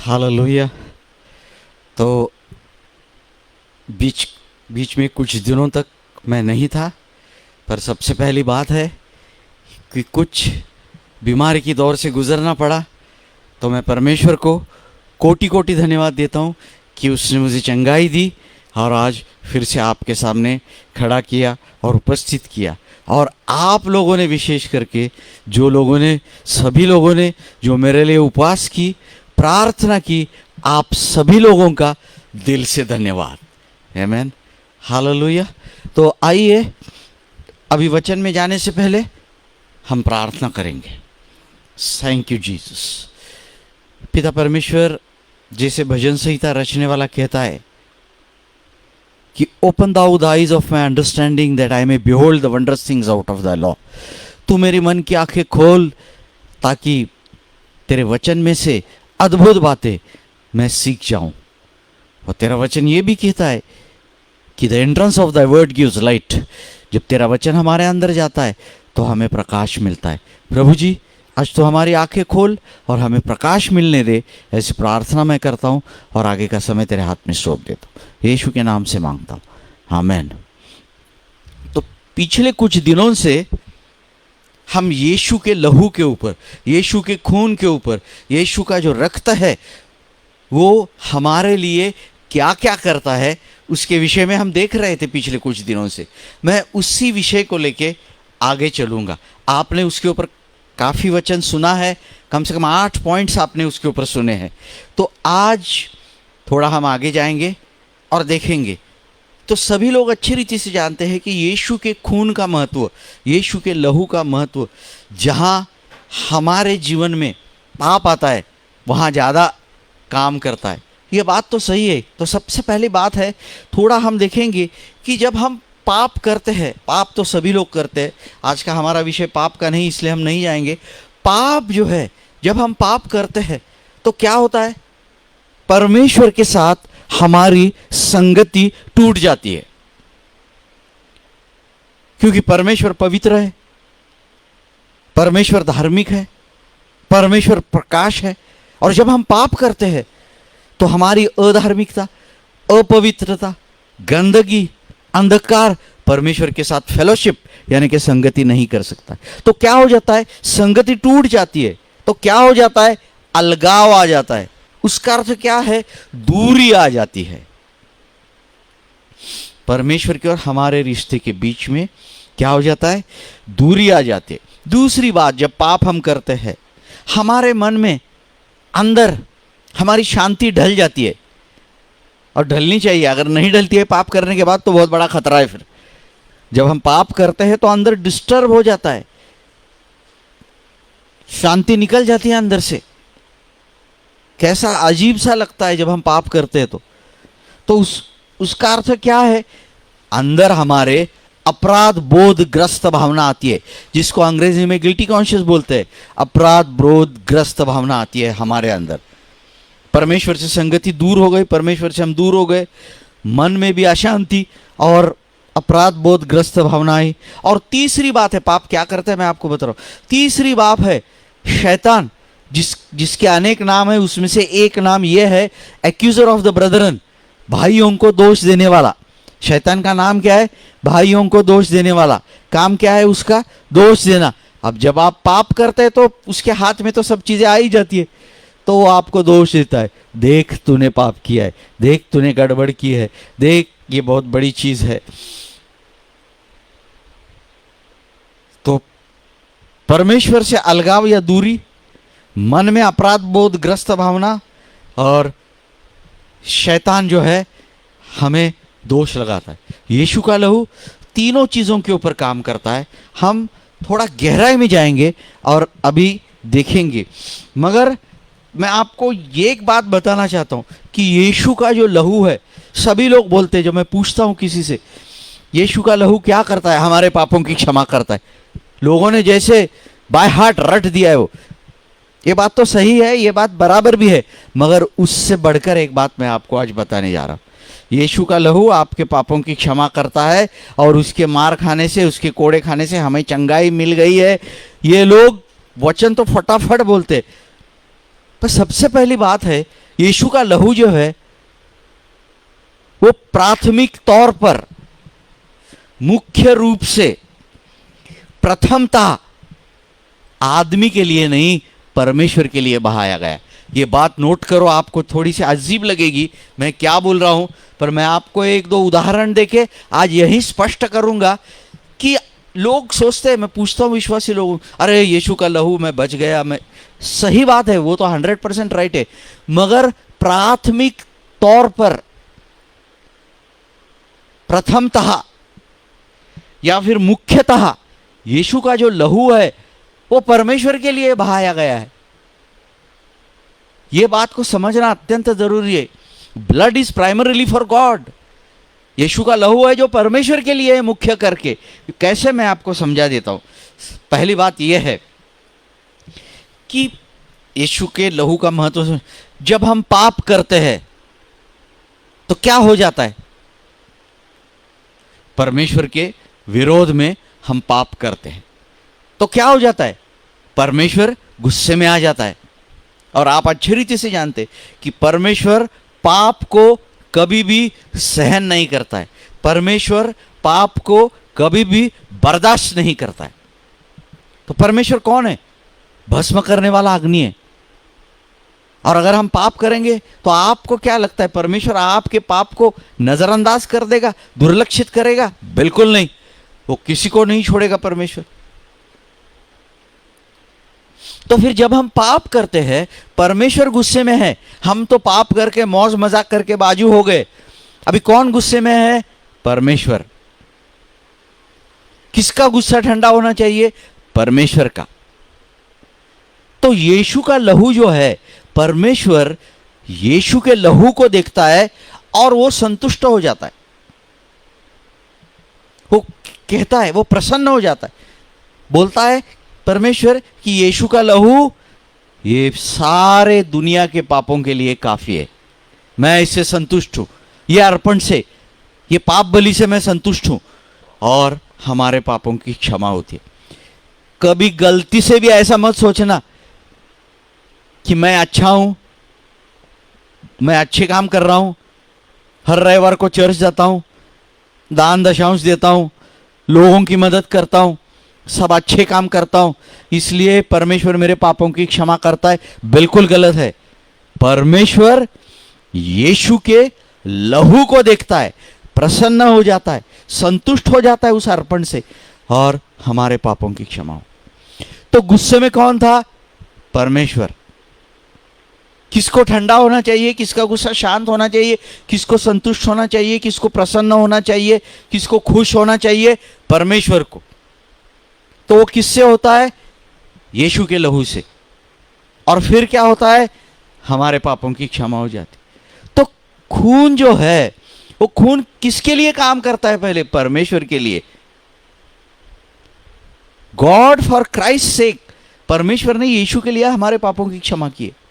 Hallelujah. तो बीच बीच में कुछ दिनों तक मैं नहीं था, पर सबसे पहली बात है कि कुछ बीमारी की दौर से गुजरना पड़ा, तो मैं परमेश्वर को कोटि कोटि धन्यवाद देता हूँ कि उसने मुझे चंगाई दी और आज फिर से आपके सामने खड़ा किया और उपस्थित किया। और आप लोगों ने विशेष करके सभी लोगों ने जो मेरे लिए उपवास की, प्रार्थना की, आप सभी लोगों का दिल से धन्यवाद। आमीन, हालेलुया। तो आइए अभी वचन में जाने से पहले हम प्रार्थना करेंगे। Thank you Jesus. पिता परमेश्वर, जैसे भजन संहिता रचने वाला कहता है कि open thou the eyes of my understanding that I may behold the wondrous things out of the law. तू मेरे मन की आंखें खोल ताकि तेरे वचन में से अद्भुत बातें मैं सीख जाऊं। और तेरा वचन ये भी कहता है कि the entrance of the word gives light. जब तेरा वचन हमारे अंदर जाता है तो हमें प्रकाश मिलता है। प्रभु जी, आज तो हमारी आंखें खोल और हमें प्रकाश मिलने दे, ऐसी प्रार्थना मैं करता हूँ और आगे का समय तेरे हाथ में सौंप देता हूँ। यीशु के नाम से मांगता हूँ, आमीन। तो पिछले कुछ दिनों से हम यीशु के लहू के ऊपर, यीशु के खून के ऊपर, यीशु का जो रक्त है वो हमारे लिए क्या क्या करता है उसके विषय में हम देख रहे थे पिछले कुछ दिनों से। मैं उसी विषय को लेके आगे चलूँगा। आपने उसके ऊपर काफ़ी वचन सुना है, कम से कम 8 पॉइंट्स आपने उसके ऊपर सुने हैं। तो आज थोड़ा हम आगे जाएंगे और देखेंगे। तो सभी लोग अच्छी रीति से जानते हैं कि यीशु के खून का महत्व, यीशु के लहू का महत्व, जहाँ हमारे जीवन में पाप आता है वहाँ ज़्यादा काम करता है। ये बात तो सही है। तो सबसे पहली बात है, थोड़ा हम देखेंगे कि जब हम पाप करते हैं, पाप तो सभी लोग करते हैं, आज का हमारा विषय पाप का नहीं, इसलिए हम नहीं जाएंगे। पाप जो है, जब हम पाप करते हैं तो क्या होता है, परमेश्वर के साथ हमारी संगति टूट जाती है, क्योंकि परमेश्वर पवित्र है, परमेश्वर धार्मिक है, परमेश्वर प्रकाश है। और जब हम पाप करते हैं तो हमारी अधार्मिकता, अपवित्रता, गंदगी, अंधकार परमेश्वर के साथ फेलोशिप यानी कि संगति नहीं कर सकता। तो क्या हो जाता है, संगति टूट जाती है। तो क्या हो जाता है, अलगाव आ जाता है। उसका अर्थ क्या है, दूरी आ जाती है। परमेश्वर के और हमारे रिश्ते के बीच में क्या हो जाता है, दूरी आ जाती है। दूसरी बात, जब पाप हम करते हैं हमारे मन में अंदर हमारी शांति ढल जाती है, और ढलनी चाहिए। अगर नहीं ढलती है पाप करने के बाद तो बहुत बड़ा खतरा है। फिर जब हम पाप करते हैं तो अंदर डिस्टर्ब हो जाता है, शांति निकल जाती है अंदर से। कैसा अजीब सा लगता है जब हम पाप करते हैं तो उसका अर्थ क्या है, अंदर हमारे अपराध बोध ग्रस्त भावना आती है, जिसको अंग्रेजी में गिल्टी कॉन्शियस बोलते हैं। अपराध बोध ग्रस्त भावना आती है हमारे अंदर। परमेश्वर से संगति दूर हो गई, परमेश्वर से हम दूर हो गए, मन में भी अशांति और अपराध बोध ग्रस्त भावना आई। और तीसरी बात है, पाप क्या करता है मैं आपको बता रहा हूं। तीसरी बात है शैतान, जिसके अनेक नाम है, उसमें से एक नाम यह है एक्यूजर ऑफ द ब्रदरन, भाइयों को दोष देने वाला। शैतान का नाम क्या है, भाइयों को दोष देने वाला। काम क्या है उसका, दोष देना। अब जब आप पाप करते हैं तो उसके हाथ में तो सब चीजें आ ही जाती है, तो वो आपको दोष देता है। देख तूने पाप किया है, देख तूने गड़बड़ की है, देख ये बहुत बड़ी चीज है। तो परमेश्वर से अलगाव या दूरी, मन में अपराध बोध ग्रस्त भावना, और शैतान जो है हमें दोष लगाता है। यीशु का लहू तीनों चीजों के ऊपर काम करता है। हम थोड़ा गहराई में जाएंगे और अभी देखेंगे, मगर मैं आपको ये एक बात बताना चाहता हूं कि यीशु का जो लहू है, सभी लोग बोलते हैं, जब मैं पूछता हूं किसी से यीशु का लहू क्या करता है, हमारे पापों की क्षमा करता है, लोगों ने जैसे बाय हार्ट रट दिया है वो। ये बात तो सही है, ये बात बराबर भी है, मगर उससे बढ़कर एक बात मैं आपको आज बताने जा रहा हूं। यीशु का लहू आपके पापों की क्षमा करता है, और उसके मार खाने से, उसके कोड़े खाने से हमें चंगाई मिल गई है। ये लोग वचन तो फटाफट बोलते, पर सबसे पहली बात है, यीशु का लहू जो है वो प्राथमिक तौर पर, मुख्य रूप से, प्रथमतः आदमी के लिए नहीं, परमेश्वर के लिए बहाया गया। ये बात नोट करो, आपको थोड़ी सी अजीब लगेगी मैं क्या बोल रहा हूं, पर मैं आपको एक दो उदाहरण देके आज यही स्पष्ट करूंगा कि लोग सोचते हैं, मैं पूछता हूं विश्वासी लोगों, अरे यीशु का लहू मैं बच गया, मैं, सही बात है, वो तो 100% राइट है, मगर प्राथमिक तौर पर, प्रथमतः या फिर मुख्यतः यीशु का जो लहू है वो परमेश्वर के लिए बहाया गया है। यह बात को समझना अत्यंत जरूरी है। Blood is primarily for God. Yeshu का लहू है जो परमेश्वर के लिए है मुख्य करके। कैसे, मैं आपको समझा देता हूं। पहली बात यह है कि यीशु के लहू का महत्व, जब हम पाप करते हैं तो क्या हो जाता है, परमेश्वर के विरोध में हम पाप करते हैं तो क्या हो जाता है, परमेश्वर गुस्से में आ जाता है। और आप अच्छी रीति से जानते कि परमेश्वर पाप को कभी भी सहन नहीं करता है, परमेश्वर पाप को कभी भी बर्दाश्त नहीं करता है। तो परमेश्वर कौन है, भस्म करने वाला अग्नि है। और अगर हम पाप करेंगे तो आपको क्या लगता है, परमेश्वर आपके पाप को नजरअंदाज कर देगा, दुर्लक्षित करेगा? बिल्कुल नहीं, वो किसी को नहीं छोड़ेगा परमेश्वर। तो फिर जब हम पाप करते हैं, परमेश्वर गुस्से में है, हम तो पाप करके मौज मजाक करके बाजू हो गए, अभी कौन गुस्से में है, परमेश्वर। किसका गुस्सा ठंडा होना चाहिए, परमेश्वर का। तो यीशु का लहू जो है, परमेश्वर यीशु के लहू को देखता है और वो संतुष्ट हो जाता है, वो कहता है, वो प्रसन्न हो जाता है, बोलता है परमेश्वर कि यीशु का लहू ये सारे दुनिया के पापों के लिए काफी है, मैं इससे संतुष्ट हूं, ये अर्पण से, ये पाप बलि से मैं संतुष्ट हूं, और हमारे पापों की क्षमा होती है। कभी गलती से भी ऐसा मत सोचना कि मैं अच्छा हूं, मैं अच्छे काम कर रहा हूं, हर रविवार को चर्च जाता हूं, दान दशांश देता हूं, लोगों की मदद करता हूं, सब अच्छे काम करता हूं, इसलिए परमेश्वर मेरे पापों की क्षमा करता है। बिल्कुल गलत है। परमेश्वर यीशु के लहू को देखता है, प्रसन्न हो जाता है, संतुष्ट हो जाता है उस अर्पण से, और हमारे पापों की क्षमा हो। तो गुस्से में कौन था, परमेश्वर। किसको ठंडा होना चाहिए, किसका गुस्सा शांत होना चाहिए, किसको संतुष्ट होना चाहिए, किसको प्रसन्न होना चाहिए, किसको खुश होना चाहिए, परमेश्वर को। तो वो किससे होता है, यीशु के लहू से। और फिर क्या होता है, हमारे पापों की क्षमा हो जाती। तो खून जो है, वो खून किसके लिए काम करता है, पहले परमेश्वर के लिए। गॉड फॉर क्राइस्ट सेक, परमेश्वर ने यीशु के लिए हमारे पापों की क्षमा की है।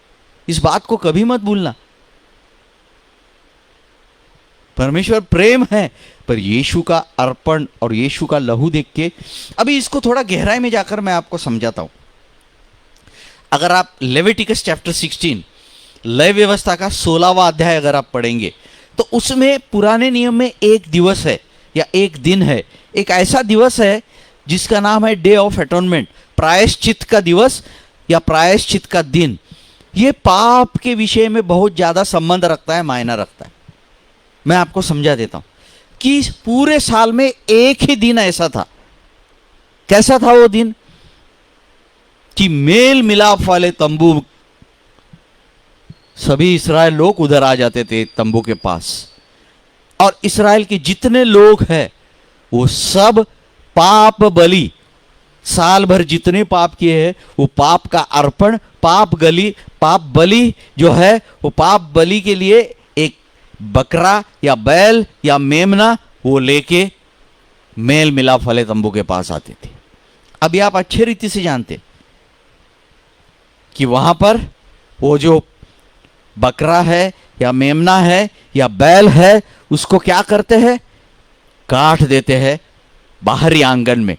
इस बात को कभी मत भूलना। परमेश्वर प्रेम है, पर यीशु का अर्पण और यीशु का लहू देख के, अभी इसको थोड़ा गहराई में जाकर मैं आपको समझाता हूं। अगर आप लेविटिकस चैप्टर 16, लय व्यवस्था का 16वां अध्याय अगर आप पढ़ेंगे, तो उसमें पुराने नियम में एक दिवस है या एक दिन है, एक ऐसा दिवस है जिसका नाम है डे ऑफ एटोनमेंट, प्रायश्चित का दिवस या प्रायश्चित का दिन। ये पाप के विषय में बहुत ज्यादा संबंध रखता है, मायना रखता है। मैं आपको समझा देता हूं कि पूरे साल में एक ही दिन ऐसा था। कैसा था वो दिन, कि मेल मिलाप वाले तंबू, सभी इस्राएल लोग उधर आ जाते थे तंबू के पास, और इस्राएल के जितने लोग हैं वो सब पाप बलि, साल भर जितने पाप किए हैं वो पाप का अर्पण, पाप बलि जो है वो पाप बलि के लिए एक बकरा या बैल या मेमना वो लेके मेल मिलाप वाले तंबू के पास आते थे। अभी आप अच्छी रीति से जानते कि वहां पर वो जो बकरा है या मेमना है या बैल है, उसको क्या करते हैं, काट देते हैं बाहरी आंगन में।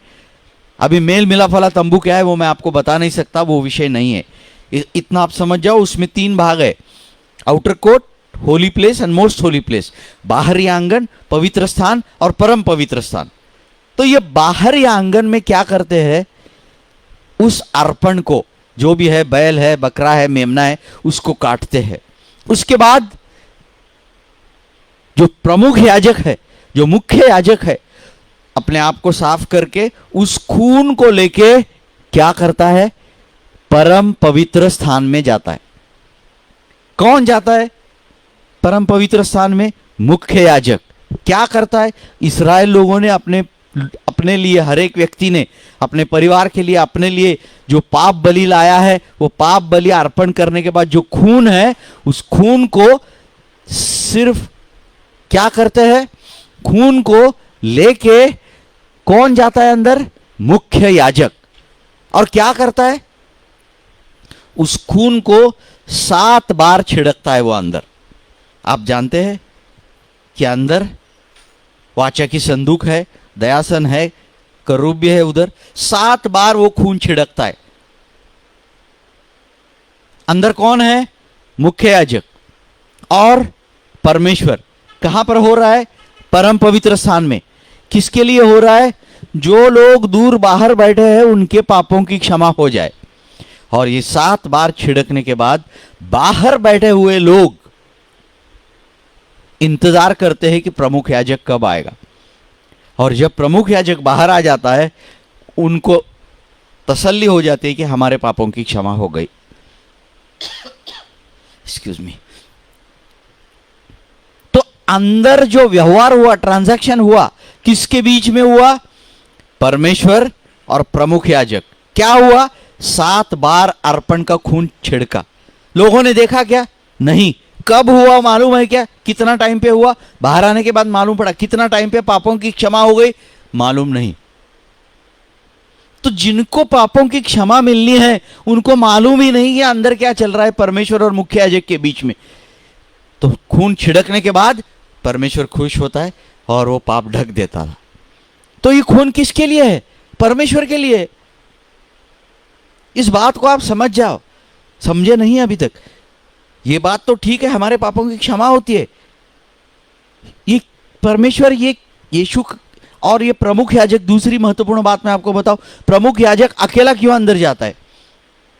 अभी मेल मिलाप वाला तंबू क्या है वो मैं आपको बता नहीं सकता, वो विषय नहीं है। इतना आप समझ जाओ, उसमें 3 भाग है, outer court, holy place and most holy place. बाहरी आंगन, पवित्र स्थान और परम पवित्र स्थान। तो ये बाहरी आंगन में क्या करते हैं, उस अर्पण को, जो भी है, बैल है, बकरा है, मेमना है, उसको काटते हैं। उसके बाद जो प्रमुख याजक है, जो मुख्य याजक है, अपने आप को साफ करके उस खून को लेके क्या करता है, परम पवित्र स्थान में जाता है। कौन जाता है परम पवित्र स्थान में? मुख्य याजक। क्या करता है? इस्राएल लोगों ने अपने लिए, हर एक व्यक्ति ने अपने परिवार के लिए, अपने लिए जो पाप बलि लाया है, वो पाप बलि अर्पण करने के बाद जो खून है, उस खून को सिर्फ क्या करते हैं, खून को लेके कौन जाता है अंदर? मुख्य याजक। और क्या करता है? उस खून को 7 बार छिड़कता है वो अंदर। आप जानते हैं कि अंदर वाचा की संदूक है, दयासन है, करूब्य है, उधर 7 बार वो खून छिड़कता है। अंदर कौन है? मुख्य याजक और परमेश्वर। कहां पर हो रहा है? परम पवित्र स्थान में। किसके लिए हो रहा है? जो लोग दूर बाहर बैठे हैं उनके पापों की क्षमा हो जाए। और ये 7 बार छिड़कने के बाद बाहर बैठे हुए लोग इंतजार करते हैं कि प्रमुख याजक कब आएगा। और जब प्रमुख याजक बाहर आ जाता है, उनको तसल्ली हो जाती है कि हमारे पापों की क्षमा हो गई। Excuse me. तो अंदर जो व्यवहार हुआ, ट्रांजैक्शन हुआ, किसके बीच में हुआ? परमेश्वर और प्रमुख याजक। क्या हुआ? 7 बार अर्पण का खून छिड़का। लोगों ने देखा क्या? नहीं। कब हुआ मालूम है क्या? कितना टाइम पे हुआ? बाहर आने के बाद मालूम पड़ा। कितना टाइम पे पापों की क्षमा हो गई? मालूम नहीं। तो जिनको पापों की क्षमा मिलनी है, उनको मालूम ही नहीं कि अंदर क्या चल रहा है परमेश्वर और मुख्य याजक के बीच में। तो खून छिड़कने के बाद परमेश्वर खुश होता है और वो पाप ढक देता था। तो ये खून किसके लिए है? परमेश्वर के लिए। इस बात को आप समझ जाओ। समझे नहीं अभी तक? ये बात तो ठीक है, हमारे पापों की क्षमा होती है। ये परमेश्वर, ये यीशु और ये प्रमुख याजक। दूसरी महत्वपूर्ण बात मैं आपको बताऊं, प्रमुख याजक अकेला क्यों अंदर जाता है?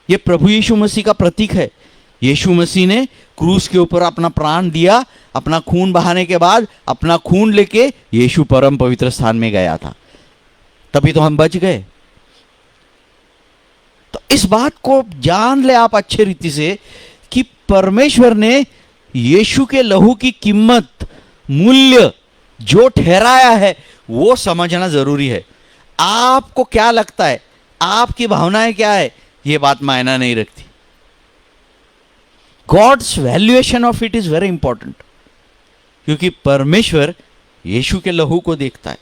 ये प्रभु यीशु मसीह का प्रतीक है। यीशु मसीह ने क्रूस के ऊपर अपना प्राण दिया, अपना खून बहाने के बाद अपना खून लेके यीशु परम पवित्र स्थान में गया था, तभी तो हम बच गए। तो इस बात को जान ले आप अच्छे रीति से कि परमेश्वर ने यीशु के लहू की कीमत, मूल्य जो ठहराया है, वो समझना जरूरी है। आपको क्या लगता है, आपकी भावनाएं क्या है, ये बात मायना नहीं रखती। God's valuation of it is very important, क्योंकि परमेश्वर यीशु के लहू को देखता है।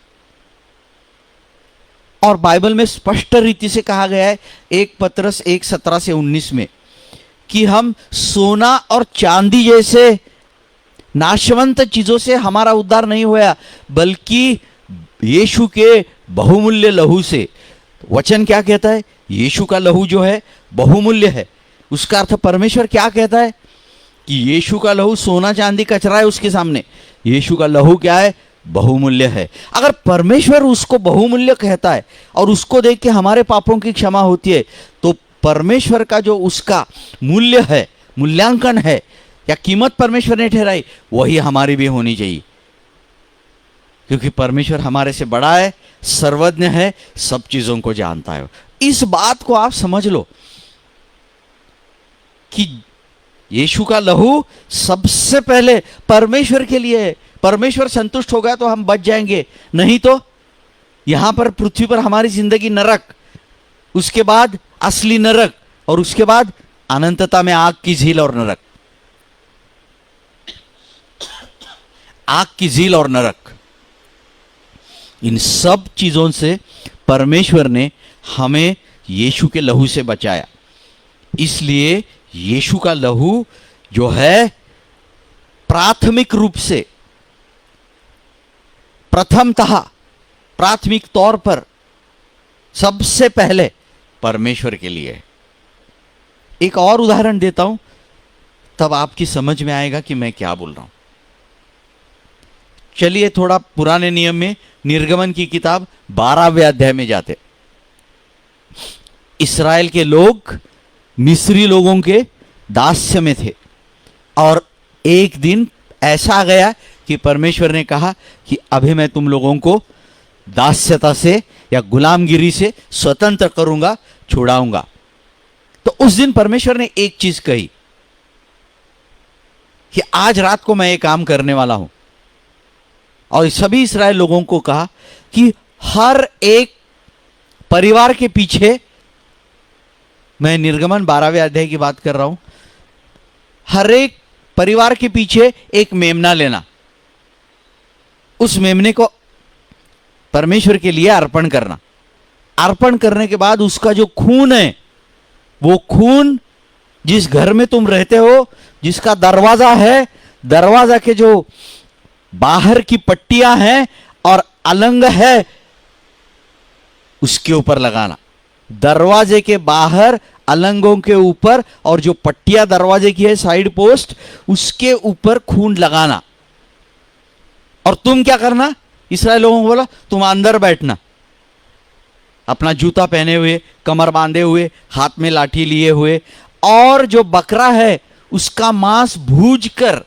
और बाइबल में स्पष्ट रीति से कहा गया है 1 पतरस 1:17 से 19 में कि हम सोना और चांदी जैसे नाशवंत चीजों से हमारा उद्धार नहीं हुआ, बल्कि यीशु के बहुमूल्य लहू से। वचन क्या कहता है? यीशु का लहू जो है बहुमूल्य है। उसका अर्थ परमेश्वर क्या कहता है कि यीशु का लहू सोना चांदी कचरा है उसके सामने। यीशु का लहू क्या है? बहुमूल्य है। अगर परमेश्वर उसको बहुमूल्य कहता है और उसको देख के हमारे पापों की क्षमा होती है, तो परमेश्वर का जो उसका मूल्य है, मूल्यांकन है या कीमत परमेश्वर ने ठहराई, वही हमारी भी होनी चाहिए। क्योंकि परमेश्वर हमारे से बड़ा है, सर्वज्ञ है, सब चीजों को जानता है। इस बात को आप समझ लो कि यीशु का लहू सबसे पहले परमेश्वर के लिए है। परमेश्वर संतुष्ट हो गया तो हम बच जाएंगे, नहीं तो यहां पर पृथ्वी पर हमारी जिंदगी नरक, उसके बाद असली नरक, और उसके बाद अनंतता में आग की झील और नरक। आग की झील और नरक, इन सब चीजों से परमेश्वर ने हमें यीशु के लहू से बचाया। इसलिए यीशु का लहू जो है प्राथमिक रूप से, प्रथमतः, प्राथमिक तौर पर, सबसे पहले परमेश्वर के लिए। एक और उदाहरण देता हूं, तब आपकी समझ में आएगा कि मैं क्या बोल रहा हूं। चलिए थोड़ा पुराने नियम में निर्गमन की किताब 12वें अध्याय में जाते। इस्राएल के लोग मिस्री लोगों के दास्य में थे, और एक दिन ऐसा आ गया कि परमेश्वर ने कहा कि अभी मैं तुम लोगों को दास्यता से या गुलामगिरी से स्वतंत्र करूंगा, छुड़ाऊंगा। तो उस दिन परमेश्वर ने एक चीज कही कि आज रात को मैं ये काम करने वाला हूं, और सभी इस्राएल लोगों को कहा कि हर एक परिवार के पीछे, मैं निर्गमन 12वें अध्याय की बात कर रहा हूं, हर एक परिवार के पीछे एक मेमना लेना, उस मेमने को परमेश्वर के लिए अर्पण करना। अर्पण करने के बाद उसका जो खून है, वो खून जिस घर में तुम रहते हो, जिसका दरवाजा है, दरवाजा के जो बाहर की पट्टियां हैं और अलंग है, उसके ऊपर लगाना। दरवाजे के बाहर अलंगों के ऊपर, और जो पट्टियां दरवाजे की है साइड पोस्ट, उसके ऊपर खून लगाना। और तुम क्या करना, इस्राएल लोगों को बोला तुम अंदर बैठना, अपना जूता पहने हुए, कमर बांधे हुए, हाथ में लाठी लिए हुए, और जो बकरा है उसका मांस भूज कर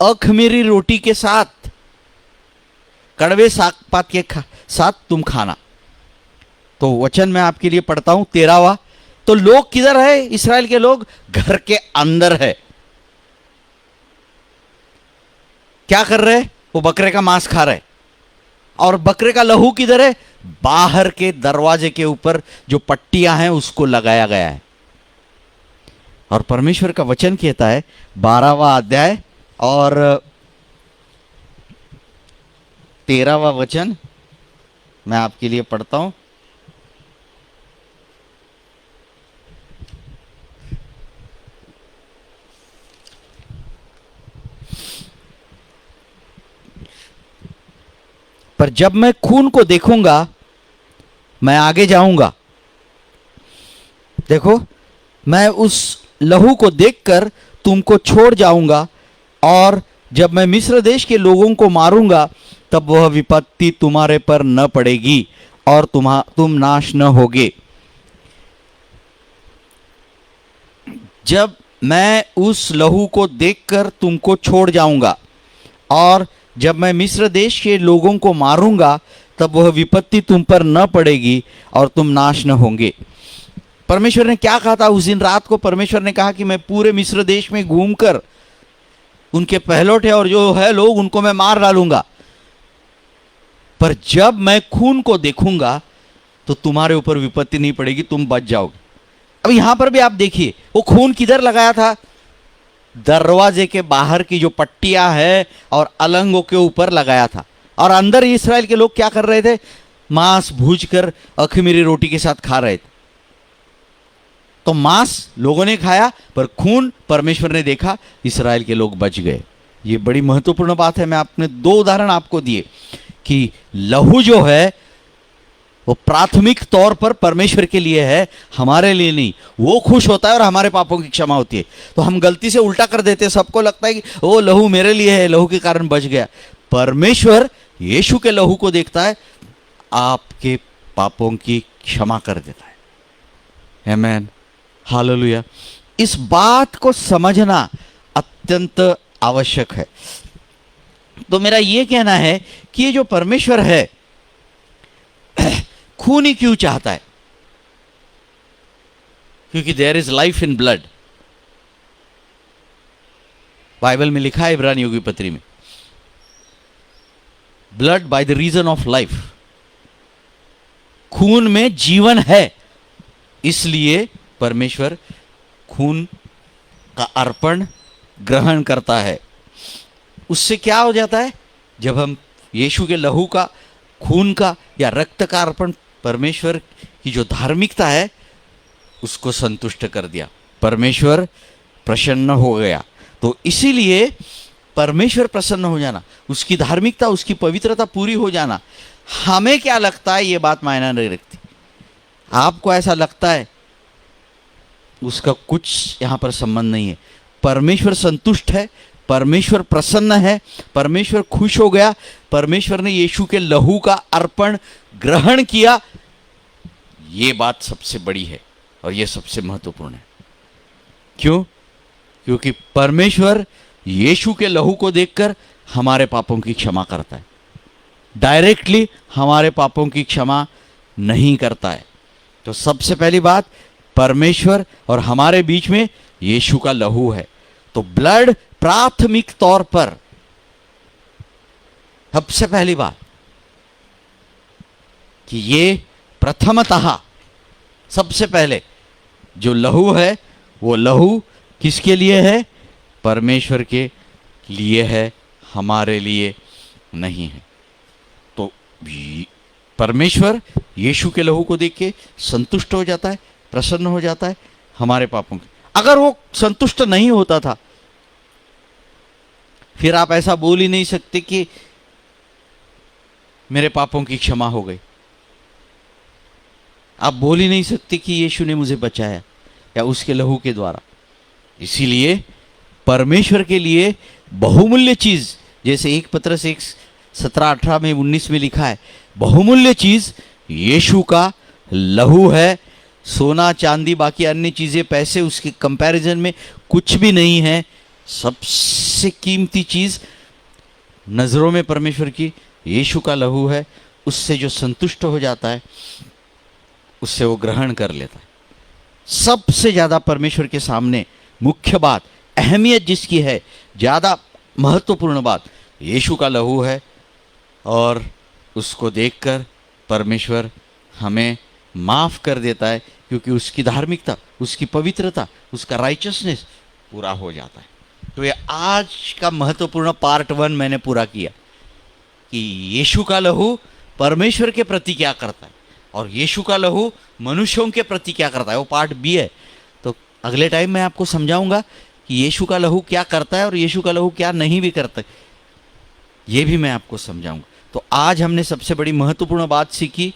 अखमीरी रोटी के साथ, कड़वे साग पात के साथ तुम खाना। तो वचन मैं आपके लिए पढ़ता हूं 13वां। तो लोग किधर है? इस्राएल के लोग घर के अंदर है। क्या कर रहे? वो बकरे का मांस खा रहे, और बकरे का लहू किधर है? बाहर के दरवाजे के ऊपर जो पट्टियां हैं उसको लगाया गया है। और परमेश्वर का वचन कहता है 12वां अध्याय और 13वां वचन मैं आपके लिए पढ़ता हूं। पर जब मैं खून को देखूंगा, मैं आगे जाऊंगा। देखो, मैं उस लहू को देखकर तुमको छोड़ जाऊंगा, और जब मैं मिस्र देश के लोगों को मारूंगा, तब वह विपत्ति तुम्हारे पर न पड़ेगी और तुम नाश न होगे। जब मैं उस लहू को देखकर तुमको छोड़ जाऊंगा, और जब मैं मिस्र देश के लोगों को मारूंगा, तब वह विपत्ति तुम पर न पड़ेगी और तुम नाश न होंगे। परमेश्वर ने क्या कहा था उस दिन रात को? परमेश्वर ने कहा कि मैं पूरे मिस्र देश में घूमकर उनके पहलौठे और जो है लोग, उनको मैं मार डालूंगा, पर जब मैं खून को देखूंगा तो तुम्हारे ऊपर विपत्ति नहीं पड़ेगी, तुम बच जाओगे। अब यहां पर भी आप देखिए, वो खून किधर लगाया था? दरवाजे के बाहर की जो पट्टियां है और अलंगों के ऊपर लगाया था। और अंदर इस्राएल के लोग क्या कर रहे थे? मांस भूजकर अखमीरी रोटी के साथ खा रहे थे। तो मांस लोगों ने खाया, पर खून परमेश्वर ने देखा, इस्राएल के लोग बच गए। ये बड़ी महत्वपूर्ण बात है। मैं आपने 2 उदाहरण आपको दिए कि लहू जो है वो प्राथमिक तौर पर परमेश्वर के लिए है, हमारे लिए नहीं। वो खुश होता है और हमारे पापों की क्षमा होती है। तो हम गलती से उल्टा कर देते हैं, सबको लगता है कि वो लहू मेरे लिए है, लहू के कारण बच गया। परमेश्वर यीशु के लहू को देखता है, आपके पापों की क्षमा कर देता है। आमीन, हालेलुया। इस बात को समझना अत्यंत आवश्यक है। तो मेरा यह कहना है कि ये जो परमेश्वर है, खून ही क्यों चाहता है? क्योंकि there is life in blood. Bible में लिखा है इब्रानियों की पत्री में, blood by the reason of life. खून में जीवन है, इसलिए परमेश्वर खून का अर्पण ग्रहण करता है। उससे क्या हो जाता है? जब हम यीशु के लहू का, खून का या रक्त का अर्पण, परमेश्वर की जो धार्मिकता है उसको संतुष्ट कर दिया, परमेश्वर प्रसन्न हो गया। तो इसीलिए परमेश्वर प्रसन्न हो जाना, उसकी धार्मिकता, उसकी पवित्रता पूरी हो जाना, हमें क्या लगता है ये बात मायना नहीं रखती। आपको ऐसा लगता है उसका कुछ यहाँ पर संबंध नहीं है। परमेश्वर संतुष्ट है, परमेश्वर प्रसन्न है, परमेश्वर खुश हो गया, परमेश्वर ने यीशु के लहू का अर्पण ग्रहण किया। ये बात सबसे बड़ी है और ये सबसे महत्वपूर्ण है। क्यों? क्योंकि परमेश्वर यीशु के लहू को देखकर हमारे पापों की क्षमा करता है, डायरेक्टली हमारे पापों की क्षमा नहीं करता है। तो सबसे पहली बात, परमेश्वर और हमारे बीच में यीशु का लहू है। तो ब्लड प्राथमिक तौर पर, सबसे पहली बात कि ये प्रथमतः सबसे पहले जो लहू है वो लहू किसके लिए है? परमेश्वर के लिए है, हमारे लिए नहीं है। तो परमेश्वर यीशु के लहू को देख के संतुष्ट हो जाता है, प्रसन्न हो जाता है हमारे पापों के। अगर वो संतुष्ट नहीं होता था, फिर आप ऐसा बोल ही नहीं सकते कि मेरे पापों की क्षमा हो गई। आप बोल ही नहीं सकते कि यीशु ने मुझे बचाया या उसके लहू के द्वारा। इसीलिए परमेश्वर के लिए बहुमूल्य चीज, जैसे 1 पत्रस 1:17-18 में 19 में लिखा है, बहुमूल्य चीज यीशु का लहू है। सोना चांदी बाकी अन्य चीजें, पैसे उसके कंपैरिजन में कुछ भी नहीं है। सबसे कीमती चीज नजरों में परमेश्वर की यीशु का लहू है। उससे जो संतुष्ट हो जाता है उससे वो ग्रहण कर लेता है। सबसे ज्यादा परमेश्वर के सामने मुख्य बात, अहमियत जिसकी है, ज्यादा महत्वपूर्ण बात यीशु का लहू है। और उसको देखकर परमेश्वर हमें माफ कर देता है, क्योंकि उसकी धार्मिकता, उसकी पवित्रता, उसका राइचसनेस पूरा हो जाता है। तो ये आज का महत्वपूर्ण पार्ट 1 मैंने पूरा किया कि यीशु का लहू परमेश्वर के प्रति क्या करता है और यीशु का लहू मनुष्यों के प्रति क्या करता है, वो पार्ट बी है। तो अगले टाइम मैं आपको समझाऊंगा कि यीशु का लहू क्या करता है और यीशु का लहू क्या नहीं भी करता, ये भी मैं आपको समझाऊंगा। तो आज हमने सबसे बड़ी महत्वपूर्ण बात सीखी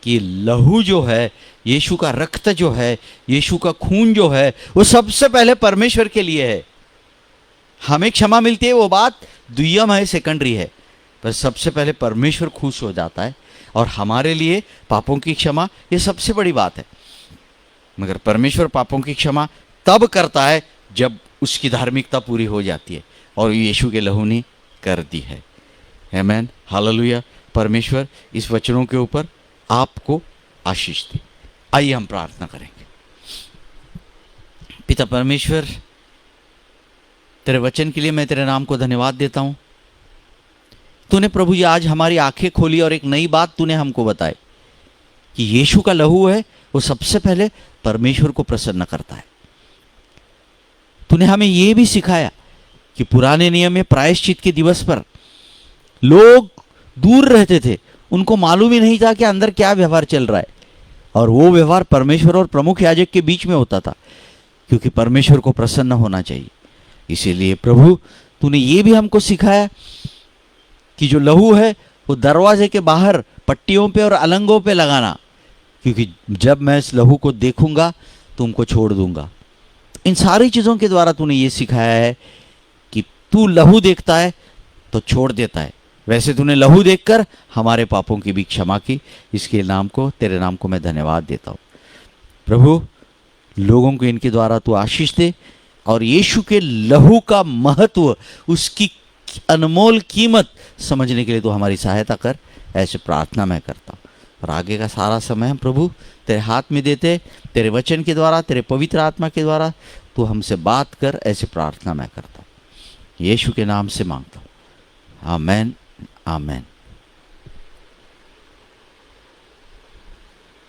कि लहू जो है, यीशु का रक्त जो है, यीशु का खून जो है, वो सबसे पहले परमेश्वर के लिए है। हमें क्षमा मिलती है वो बात दुय्यम है, सेकेंडरी है, पर सबसे पहले परमेश्वर खुश हो जाता है और हमारे लिए पापों की क्षमा ये सबसे बड़ी बात है। मगर परमेश्वर पापों की क्षमा तब करता है जब उसकी धार्मिकता पूरी हो जाती है, और यीशु के लहू ने कर दी है। आमीन, हालेलुया। परमेश्वर इस वचनों के ऊपर आपको आशीष दे। आइए हम प्रार्थना करेंगे। पिता परमेश्वर, तेरे वचन के लिए मैं तेरे नाम को धन्यवाद देता हूं। तूने प्रभु जी आज हमारी आंखें खोली और एक नई बात तूने हमको बताई कि यीशु का लहू है वो सबसे पहले परमेश्वर को प्रसन्न करता है। तूने हमें यह भी सिखाया कि पुराने नियम में प्रायश्चित के दिवस पर लोग दूर रहते थे, उनको मालूम ही नहीं था कि अंदर क्या व्यवहार चल रहा है, और वो व्यवहार परमेश्वर और प्रमुख याजक के बीच में होता था, क्योंकि परमेश्वर को प्रसन्न होना चाहिए। इसीलिए प्रभु तूने ये भी हमको सिखाया कि जो लहू है वो दरवाजे के बाहर पट्टियों पे और अलंगों पे लगाना, क्योंकि जब मैं इस लहू को देखूंगा तुमको छोड़ दूंगा। इन सारी चीज़ों के द्वारा तूने ये सिखाया है कि तू लहू देखता है तो छोड़ देता है, वैसे तूने लहू देखकर हमारे पापों की भी क्षमा की। इसके नाम को, तेरे नाम को मैं धन्यवाद देता हूँ। प्रभु लोगों को इनके द्वारा तू आशीष दे, और यीशु के लहू का महत्व, उसकी अनमोल कीमत समझने के लिए तो हमारी सहायता कर, ऐसे प्रार्थना मैं करता हूँ। और आगे का सारा समय हम प्रभु तेरे हाथ में देते, तेरे वचन के द्वारा, तेरे पवित्र आत्मा के द्वारा तू हमसे बात कर, ऐसे प्रार्थना मैं करता हूँ। यीशु के नाम से मांगता हूँ, आमेन, आमेन।